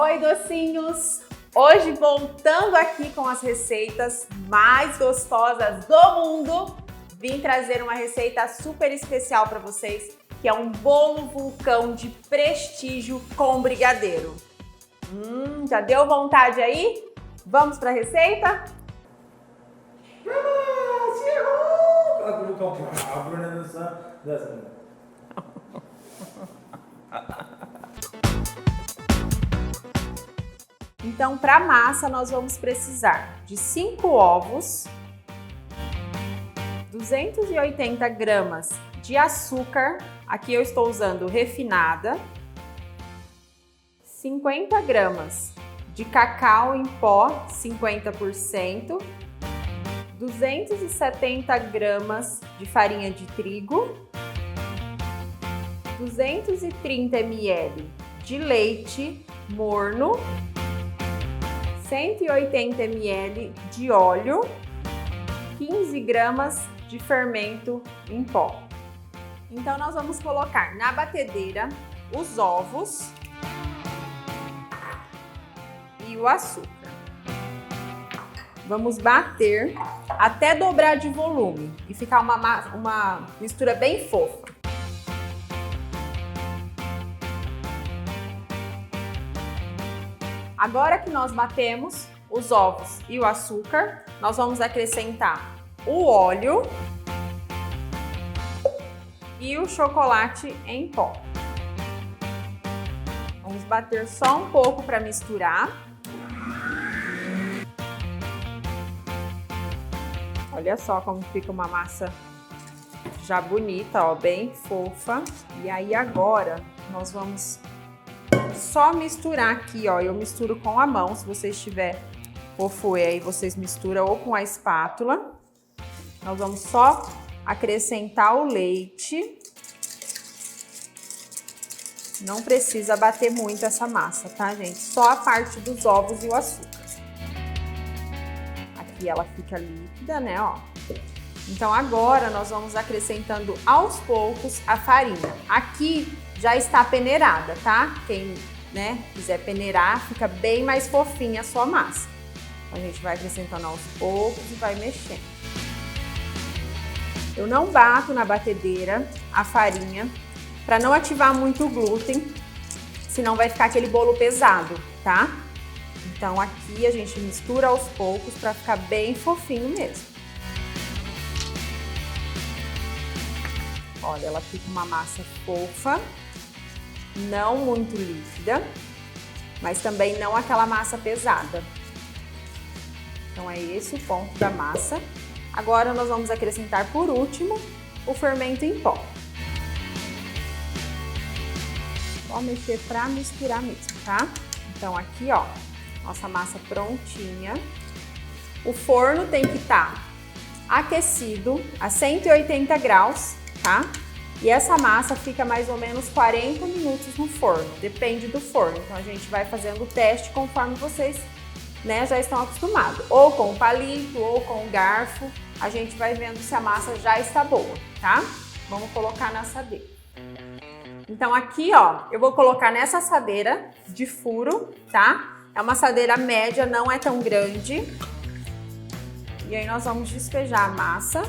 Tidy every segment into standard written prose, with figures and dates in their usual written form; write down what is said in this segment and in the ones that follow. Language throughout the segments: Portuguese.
Oi, docinhos! Hoje voltando aqui com as receitas mais gostosas do mundo, vim trazer uma receita super especial para vocês, que é um bolo vulcão de prestígio com brigadeiro. Já deu vontade aí? Vamos para a receita? Então, para a massa, nós vamos precisar de 5 ovos, 280 gramas de açúcar, aqui eu estou usando refinada, 50 gramas de cacau em pó, 50%, 270 gramas de farinha de trigo, 230 ml de leite morno, 180 ml de óleo, 15 gramas de fermento em pó. Então nós vamos colocar na batedeira os ovos e o açúcar. Vamos bater até dobrar de volume e ficar uma mistura bem fofa. Agora que nós batemos os ovos e o açúcar, nós vamos acrescentar o óleo e o chocolate em pó. Vamos bater só um pouco para misturar. Olha só como fica uma massa já bonita, ó, bem fofa. E aí agora nós vamos só misturar aqui, ó. Eu misturo com a mão, se vocês tiver o fouet aí vocês misturam ou com a espátula. Nós vamos só acrescentar o leite. Não precisa bater muito essa massa, tá, gente? Só a parte dos ovos e o açúcar. Aqui ela fica líquida, né, ó. Então agora nós vamos acrescentando aos poucos a farinha. Aqui já está peneirada, tá? Quem, quiser peneirar, fica bem mais fofinha a sua massa. Então, a gente vai acrescentando aos poucos e vai mexendo. Eu não bato na batedeira a farinha para não ativar muito o glúten, senão vai ficar aquele bolo pesado, tá? Então aqui a gente mistura aos poucos para ficar bem fofinho mesmo. Olha, ela fica uma massa fofa, não muito líquida, mas também não aquela massa pesada. Então é esse o ponto da massa. Agora nós vamos acrescentar por último o fermento em pó. Só mexer para misturar mesmo, tá? Então aqui, ó, nossa massa prontinha. O forno tem que estar aquecido a 180 graus, tá? E essa massa fica mais ou menos 40 minutos no forno, depende do forno. Então a gente vai fazendo o teste conforme vocês, já estão acostumados. Ou com o palito, ou com o garfo, a gente vai vendo se a massa já está boa, tá? Vamos colocar na assadeira. Então aqui, ó, eu vou colocar nessa assadeira de furo, tá? É uma assadeira média, não é tão grande. E aí nós vamos despejar a massa.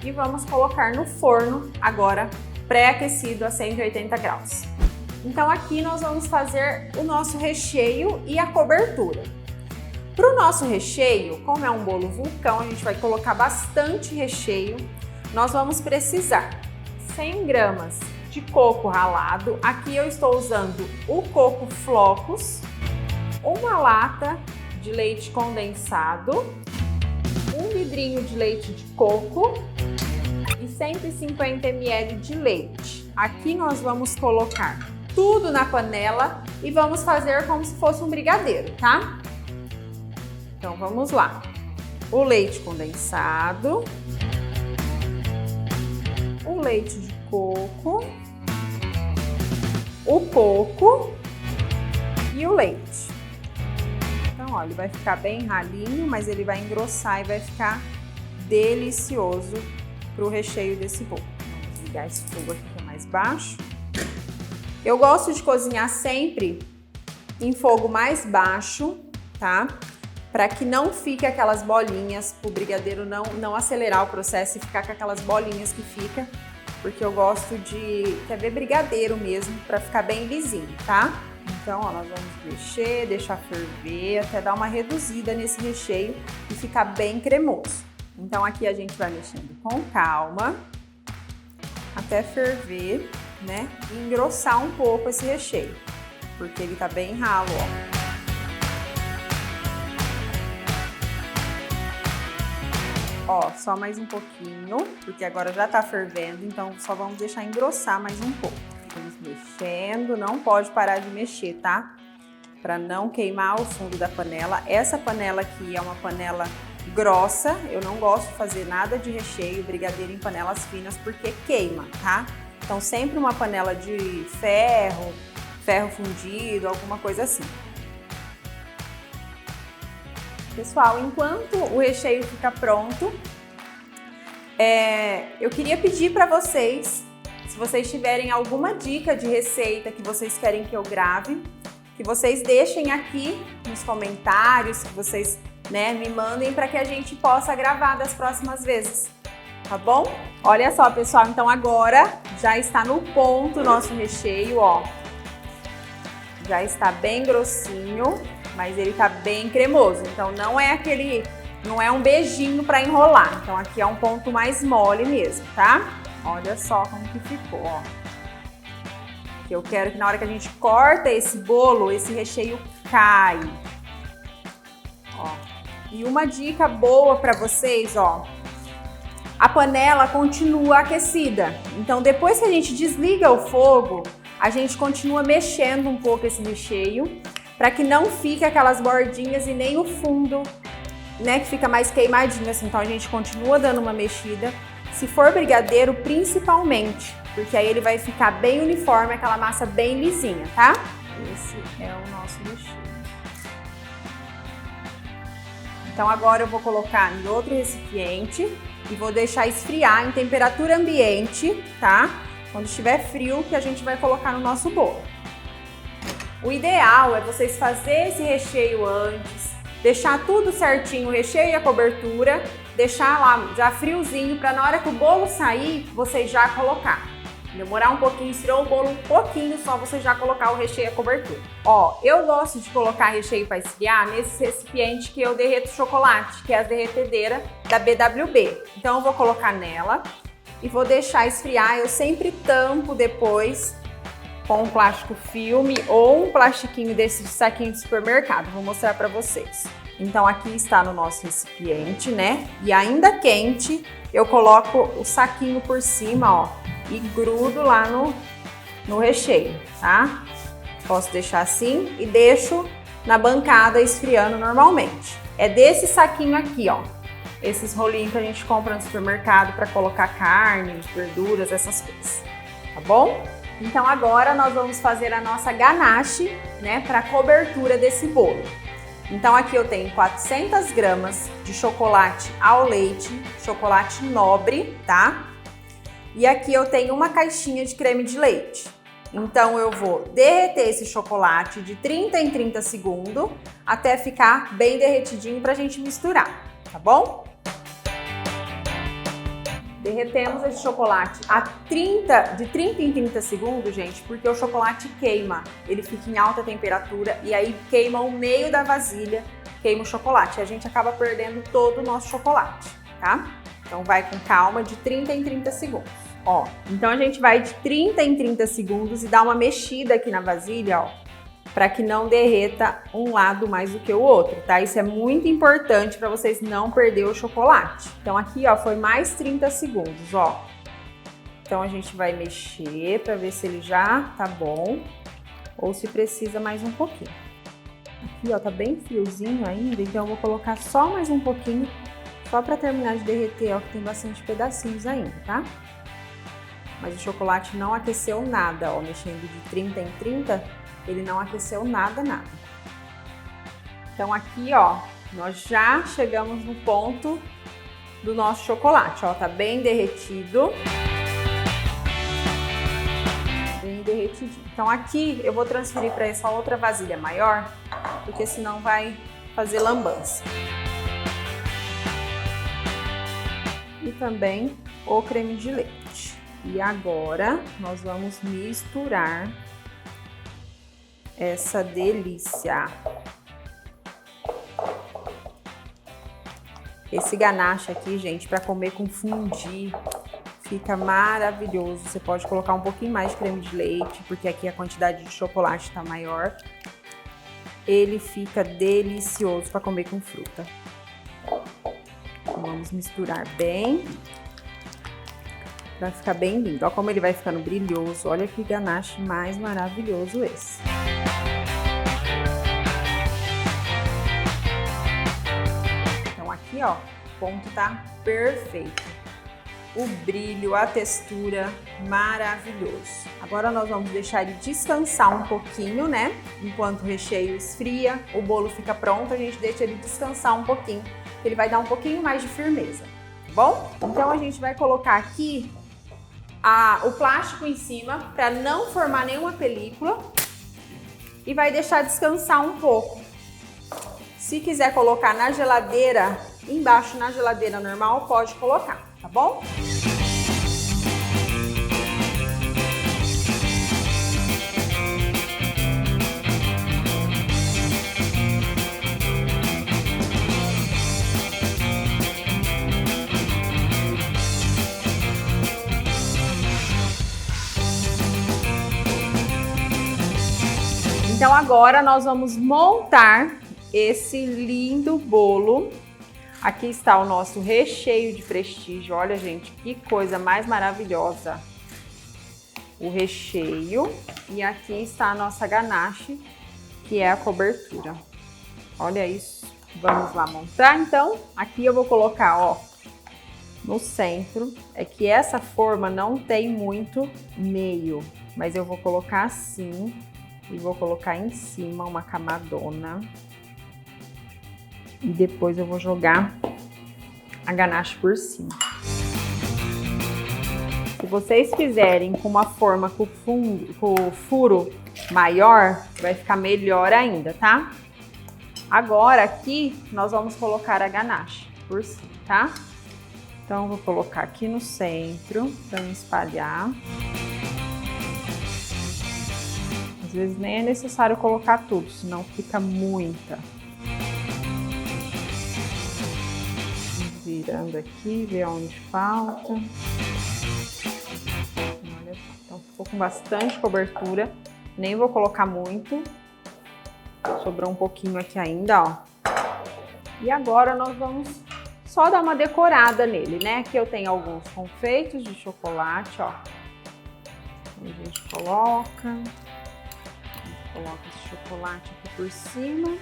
E vamos colocar no forno, agora pré-aquecido a 180 graus. Então aqui nós vamos fazer o nosso recheio e a cobertura. Para o nosso recheio, como é um bolo vulcão, a gente vai colocar bastante recheio. Nós vamos precisar 100 gramas de coco ralado. Aqui eu estou usando o coco flocos, uma lata de leite condensado, um vidrinho de leite de coco e 150 ml de leite. Aqui nós vamos colocar tudo na panela e vamos fazer como se fosse um brigadeiro, tá? Então vamos lá. O leite condensado, o leite de coco, o coco e o leite. Então, olha, ele vai ficar bem ralinho, mas ele vai engrossar e vai ficar delicioso para o recheio desse bolo. Vamos ligar esse fogo aqui que é mais mais baixo. Eu gosto de cozinhar sempre em fogo mais baixo, tá? Para que não fique aquelas bolinhas, o brigadeiro não acelerar o processo e ficar com aquelas bolinhas que fica, porque eu gosto de quer ver brigadeiro mesmo, para ficar bem lisinho, tá? Então, ó, nós vamos mexer, deixar ferver, até dar uma reduzida nesse recheio e ficar bem cremoso. Então, aqui a gente vai mexendo com calma, até ferver, né? E engrossar um pouco esse recheio, porque ele tá bem ralo, ó. Ó, só mais um pouquinho, porque agora já tá fervendo, então só vamos deixar engrossar mais um pouco. Vamos mexendo, não pode parar de mexer, tá? Para não queimar o fundo da panela. Essa panela aqui é uma panela grossa, eu não gosto de fazer nada de recheio, brigadeiro em panelas finas, porque queima, tá? Então sempre uma panela de ferro, ferro fundido, alguma coisa assim. Pessoal, enquanto o recheio fica pronto, eu queria pedir para vocês, se vocês tiverem alguma dica de receita que vocês querem que eu grave, que vocês deixem aqui nos comentários, que vocês, né, me mandem para que a gente possa gravar das próximas vezes, tá bom? Olha só, pessoal, então agora já está no ponto o nosso recheio, ó. Já está bem grossinho, mas ele tá bem cremoso, então não é um beijinho para enrolar. Então aqui é um ponto mais mole mesmo, tá? Olha só como que ficou, ó. Que eu quero que na hora que a gente corta esse bolo, esse recheio cai. Ó. E uma dica boa para vocês, ó. A panela continua aquecida. Então depois que a gente desliga o fogo, a gente continua mexendo um pouco esse recheio, para que não fique aquelas bordinhas e nem o fundo, né, que fica mais queimadinho assim. Então a gente continua dando uma mexida. Se for brigadeiro, principalmente, porque aí ele vai ficar bem uniforme, aquela massa bem lisinha, tá? Esse é o nosso recheio. Então agora eu vou colocar em outro recipiente e vou deixar esfriar em temperatura ambiente, tá? Quando estiver frio, que a gente vai colocar no nosso bolo. O ideal é vocês fazerem esse recheio antes, deixar tudo certinho, o recheio e a cobertura, deixar lá já friozinho para na hora que o bolo sair, vocês já colocar. Demorar um pouquinho, esfriou o bolo um pouquinho, só você já colocar o recheio e a cobertura. Ó, eu gosto de colocar recheio para esfriar nesse recipiente que eu derreto chocolate, que é a derretedeira da BWB. Então eu vou colocar nela e vou deixar esfriar. Eu sempre tampo depois com um plástico filme ou um plastiquinho desse saquinho de supermercado. Vou mostrar para vocês. Então aqui está no nosso recipiente, né? E ainda quente, eu coloco o saquinho por cima, ó, e grudo lá no recheio, tá? Posso deixar assim e deixo na bancada esfriando normalmente. É desse saquinho aqui, ó. Esses rolinhos que a gente compra no supermercado para colocar carne, verduras, essas coisas, tá bom? Então agora nós vamos fazer a nossa ganache, né, para cobertura desse bolo. Então aqui eu tenho 400 gramas de chocolate ao leite, chocolate nobre, tá? E aqui eu tenho uma caixinha de creme de leite. Então eu vou derreter esse chocolate de 30 em 30 segundos até ficar bem derretidinho pra gente misturar, tá bom? Derretemos esse chocolate de 30 em 30 segundos, gente, porque o chocolate queima. Ele fica em alta temperatura e aí queima o meio da vasilha, queima o chocolate. E a gente acaba perdendo todo o nosso chocolate, tá? Então vai com calma, de 30 em 30 segundos. Ó, então a gente vai de 30 em 30 segundos e dá uma mexida aqui na vasilha, ó, para que não derreta um lado mais do que o outro, tá? Isso é muito importante para vocês não perder o chocolate. Então aqui, ó, foi mais 30 segundos, ó. Então a gente vai mexer para ver se ele já tá bom ou se precisa mais um pouquinho. Aqui, ó, tá bem friozinho ainda, então eu vou colocar só mais um pouquinho, só para terminar de derreter, ó, que tem bastante pedacinhos ainda, tá? Mas o chocolate não aqueceu nada, ó, mexendo de 30 em 30, ele não aqueceu nada. Então aqui, ó, nós já chegamos no ponto do nosso chocolate, ó, tá bem derretido. derretidinho. Então aqui eu vou transferir para essa outra vasilha maior, porque senão vai fazer lambança. E também o creme de leite. E agora nós vamos misturar essa delícia. Esse ganache aqui, gente, para comer com fondue, fica maravilhoso. Você pode colocar um pouquinho mais de creme de leite, porque aqui a quantidade de chocolate está maior. Ele fica delicioso para comer com fruta. Então, vamos misturar bem, para ficar bem lindo. Olha como ele vai ficando brilhoso. Olha que ganache mais maravilhoso esse. Aqui, ó, o ponto tá perfeito. O brilho, a textura, maravilhoso. Agora nós vamos deixar ele descansar um pouquinho, né? Enquanto o recheio esfria, o bolo fica pronto, a gente deixa ele descansar um pouquinho, ele vai dar um pouquinho mais de firmeza, tá bom? Então a gente vai colocar aqui o plástico em cima para não formar nenhuma película e vai deixar descansar um pouco. Se quiser colocar na geladeira, embaixo na geladeira normal, pode colocar, tá bom? Então agora nós vamos montar esse lindo bolo. Aqui está o nosso recheio de prestígio. Olha, gente, que coisa mais maravilhosa. O recheio. E aqui está a nossa ganache, que é a cobertura. Olha isso. Vamos lá montar, então. Aqui eu vou colocar, ó, no centro. É que essa forma não tem muito meio, mas eu vou colocar assim e vou colocar em cima uma camadona. E depois eu vou jogar a ganache por cima. Se vocês fizerem com uma forma com o furo maior, vai ficar melhor ainda, tá? Agora aqui nós vamos colocar a ganache por cima, tá? Então eu vou colocar aqui no centro para não espalhar. Às vezes nem é necessário colocar tudo, senão fica muita. Virando aqui, ver onde falta. Olha só, então ficou com bastante cobertura, nem vou colocar muito. Sobrou um pouquinho aqui ainda, ó. E agora nós vamos só dar uma decorada nele, né? Aqui eu tenho alguns confeitos de chocolate, ó. A gente coloca esse chocolate aqui por cima.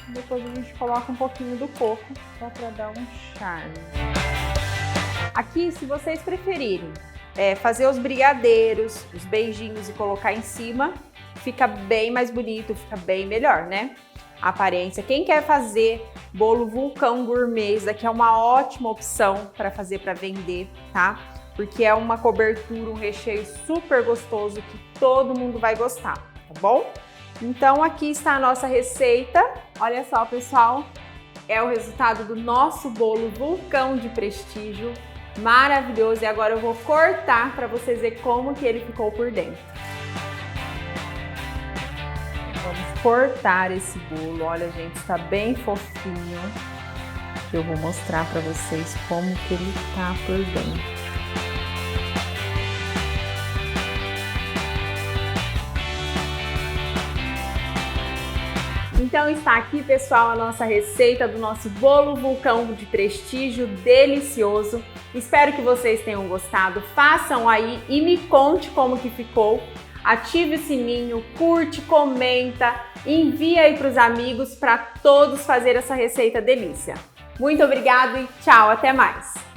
Depois a gente coloca um pouquinho do coco, só para dar um charme. Aqui, se vocês preferirem fazer os brigadeiros, os beijinhos e colocar em cima, fica bem mais bonito, fica bem melhor, né? A aparência. Quem quer fazer bolo vulcão gourmet, isso daqui é uma ótima opção para fazer para vender, tá? Porque é uma cobertura, um recheio super gostoso que todo mundo vai gostar, tá bom? Então aqui está a nossa receita. Olha só, pessoal, é o resultado do nosso bolo vulcão de prestígio, maravilhoso. E agora eu vou cortar para vocês verem como que ele ficou por dentro. Vamos cortar esse bolo. Olha, gente, está bem fofinho. Eu vou mostrar para vocês como que ele tá por dentro. Então está aqui, pessoal, a nossa receita do nosso bolo vulcão de prestígio delicioso. Espero que vocês tenham gostado. Façam aí e me conte como que ficou. Ative o sininho, curte, comenta, envia aí para os amigos para todos fazer essa receita delícia. Muito obrigado e tchau, até mais!